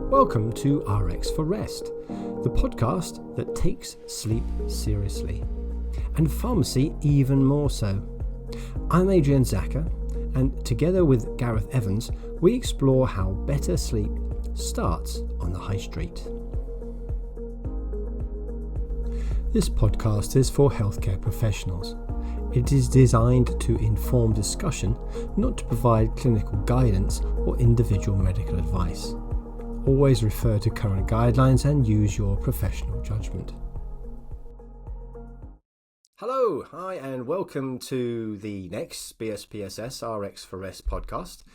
Welcome to RX for Rest, the podcast that takes sleep seriously, and pharmacy even more so. I'm Adrian and together with Gareth Evans, we explore how better sleep starts on the high street. This podcast is for healthcare professionals. It is designed to inform discussion, not to provide clinical guidance or individual medical advice. Always refer to current guidelines and use your professional judgment. Hello, hi, and welcome to the next BSPSS RX for Rest podcast.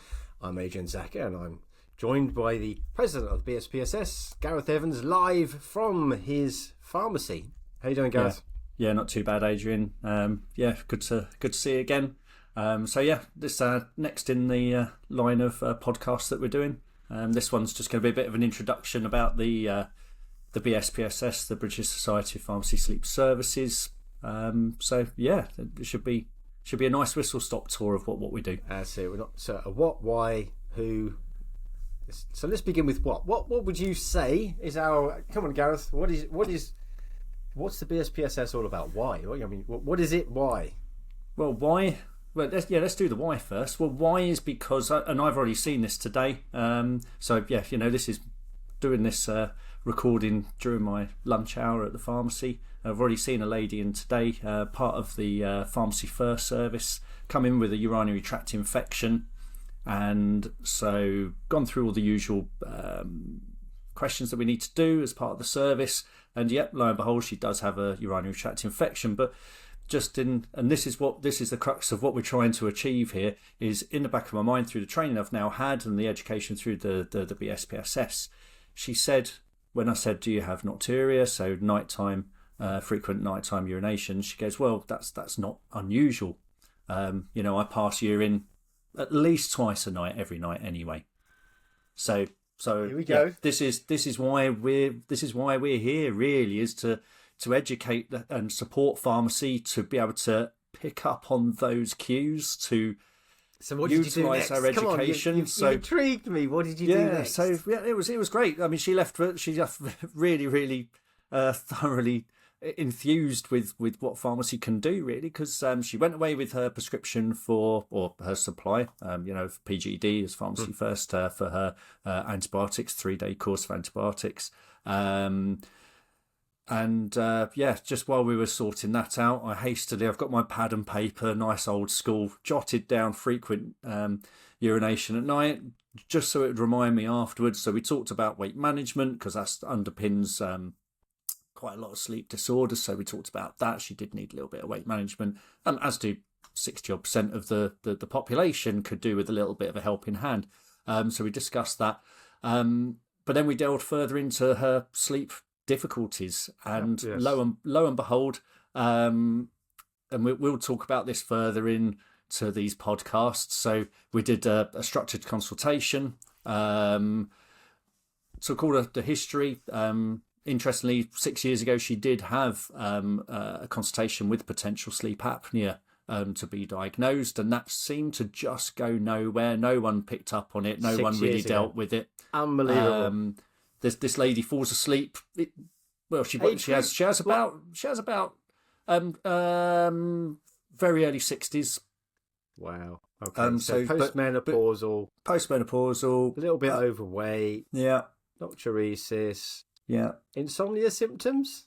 I'm Adrian and I'm joined by the president of BSPSS, Gareth Evans, live from his pharmacy. How you doing, Gareth? Yeah, not too bad, Adrian. Good to see you again. This next in the line of podcasts that we're doing. This one's just going to be a bit of an introduction about the BSPSS, the British Society of Pharmacy Sleep Services. It should be a nice whistle stop tour of what we do. That's it. We're not a what, why, who. So let's begin with what. What would you say is our? Come on, Gareth. What's the BSPSS all about? Why? I mean, what is it? Why? Well, why? Well, let's do the why first. Well, why is because, and I've already seen this today. This is doing this recording during my lunch hour at the pharmacy. I've already seen a lady in today, part of the Pharmacy First service, come in with a urinary tract infection, and so gone through all the usual questions that we need to do as part of the service. And yep, lo and behold, she does have a urinary tract infection. But this is the crux of what we're trying to achieve here, is in the back of my mind through the training I've now had and the education through the BSPSS. She said, when I said, do you have nocturia, so nighttime, frequent nighttime urination, she goes, well, that's not unusual. I pass urine at least twice a night, every night anyway. So here we go. Yeah, this is why we're here, really, is to educate and support pharmacy to be able to pick up on those cues, to utilise our education. You intrigued me. What did you do next? It was great. I mean, she left really, really thoroughly enthused with what pharmacy can do, really, because she went away with her prescription or her supply, for PGD as Pharmacy First, for her antibiotics, 3-day course of antibiotics. Just while we were sorting that out, I've got my pad and paper, nice old school, jotted down frequent urination at night, just so it would remind me afterwards. So we talked about weight management, because that underpins quite a lot of sleep disorders. So we talked about that. She did need a little bit of weight management, as do 60% of the population could do with a little bit of a helping hand. So we discussed that. But then we delved further into her sleep difficulties, and lo and behold, and we'll talk about this further into these podcasts. So we did a structured consultation, took all of the history. Interestingly, 6 years ago, she did have a consultation with potential sleep apnea to be diagnosed, and that seemed to just go nowhere. No one picked up on it. No one really dealt with it. Unbelievable. This lady falls asleep. She has about very earty 60s. Wow. Okay. So postmenopausal, a little bit overweight. Yeah. Nocturesis. Yeah. Insomnia symptoms?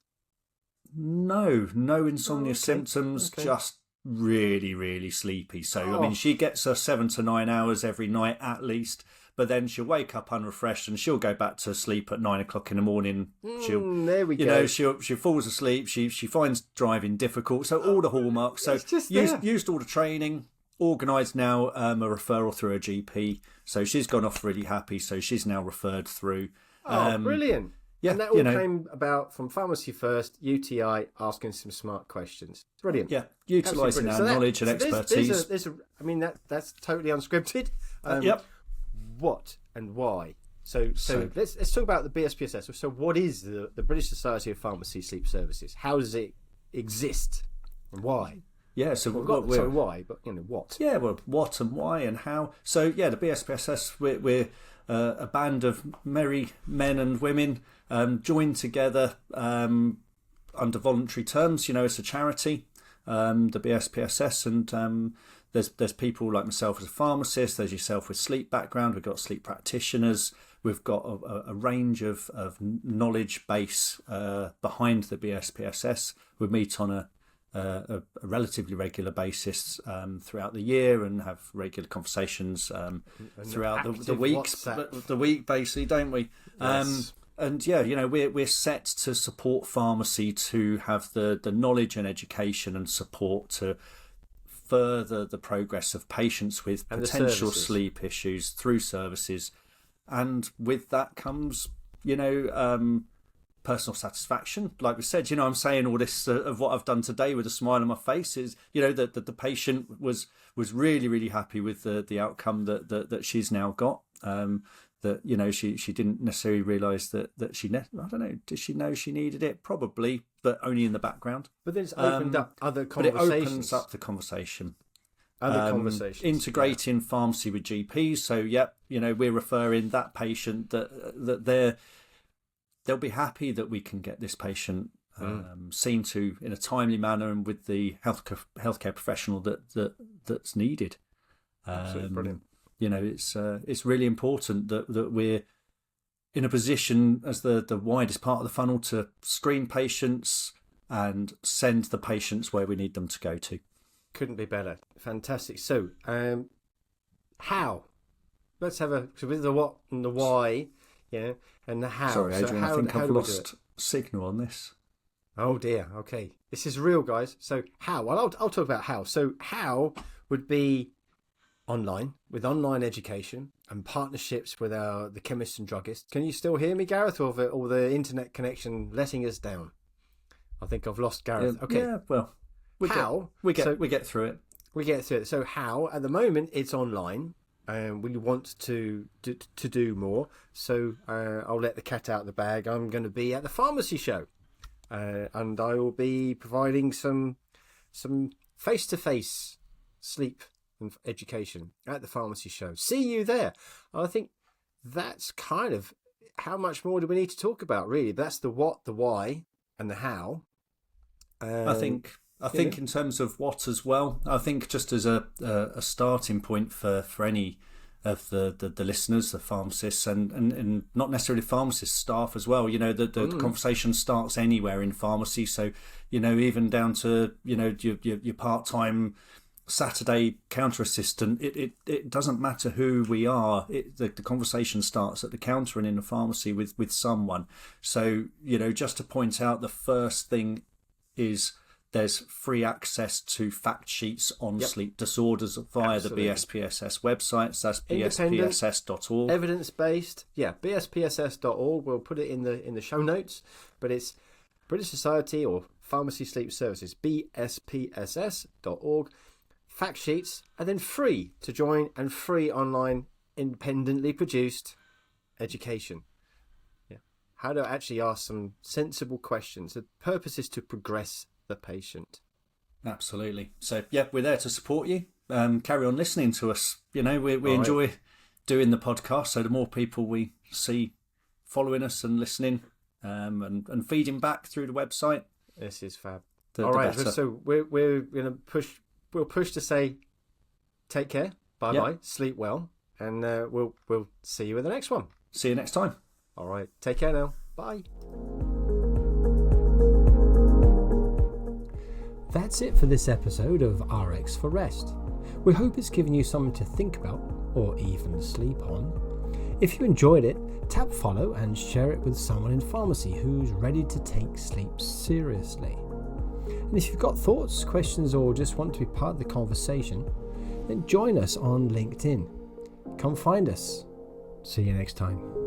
No insomnia symptoms. Okay. Just really, really sleepy. So I mean, she gets her 7 to 9 hours every night at least. But then she'll wake up unrefreshed and she'll go back to sleep at 9 o'clock in the morning. There we go. She falls asleep. She finds driving difficult. So all the hallmarks. So used all the training. Organised now a referral through her GP. So she's gone off really happy. So she's now referred through. Brilliant. Yeah, and that all came about from Pharmacy First, UTI, asking some smart questions. Brilliant. Yeah, utilising our knowledge and expertise. That's totally unscripted. What and why? So let's talk about the BSPSS. So what is the British Society of Pharmacy Sleep Services? How does it exist and why? Yeah, so why, but what? Yeah, well, what and why and how. So yeah, the BSPSS, we're a band of merry men and women joined together under voluntary terms. It's a charity, the BSPSS, and there's people like myself as a pharmacist. There's yourself with sleep background. We've got sleep practitioners. We've got a range of knowledge base behind the BSPSS. We meet on a relatively regular basis throughout the year and have regular conversations throughout the week, basically, don't we? Yes. And we're set to support pharmacy to have the knowledge and education and support to further the progress of patients with potential sleep issues through services. And with that comes, personal satisfaction. Like we said, I'm saying all this of what I've done today with a smile on my face is, that the patient was really, really happy with the outcome that she's now got. That, she didn't necessarily realise that she, I don't know, did she know she needed it? Probably, but only in the background. But then it's opened up other conversations. But it opens up the conversation. Other conversations. Integrating pharmacy with GPs. So, we're referring that patient that they'll be happy that we can get this patient seen to in a timely manner and with the healthcare professional that's needed. Absolutely brilliant. It's really important that we're in a position as the widest part of the funnel to screen patients and send the patients where we need them to go to. Couldn't be better. Fantastic. So, how? Let's have with the what and the why, and the how. Sorry, Adrian, so I think I've lost signal on this. Oh dear. Okay, this is real, guys. So how? Well, I'll talk about how. So how would be online, with online education and partnerships with the chemists and druggists. Can you still hear me, Gareth, or the internet connection letting us down? I think I've lost Gareth. Okay. Yeah. Well. We get through it. We get through it. So how? At the moment, it's online, and we want to do more. So I'll let the cat out of the bag. I'm going to be at the pharmacy show, and I will be providing some face-to-face sleep and education at the pharmacy show. See you there. I think that's kind of how much more do we need to talk about, really? That's the what, the why, and the how. I think in terms of what as well, I think just as a starting point for any of the listeners, the pharmacists and not necessarily pharmacist staff as well, the conversation starts anywhere in pharmacy. So, even down to, your part-time Saturday counter assistant, it doesn't matter who we are. The conversation starts at the counter and in the pharmacy with someone. So, just to point out, the first thing is there's free access to fact sheets on sleep disorders via the BSPSS websites. That's bspss.org. Evidence-based, bspss.org. We'll put it in the show notes, but it's British Society or Pharmacy Sleep Services, bspss.org. Fact sheets, and then free to join and free online, independently produced education. How to actually ask some sensible questions. The purpose is to progress the patient. Absolutely. So we're there to support you. Carry on listening to us. We enjoy doing the podcast, so the more people we see following us and listening and feeding back through the website, this is fab. The better. So we're gonna push to say take care, bye, sleep well, and we'll see you in the next one. See you next time. All right, take care now. Bye. That's it for this episode of RX for Rest. We hope it's given you something to think about or even sleep on. If you enjoyed it, tap follow and share it with someone in pharmacy who's ready to take sleep seriously. And if you've got thoughts, questions, or just want to be part of the conversation, then join us on LinkedIn. Come find us. See you next time.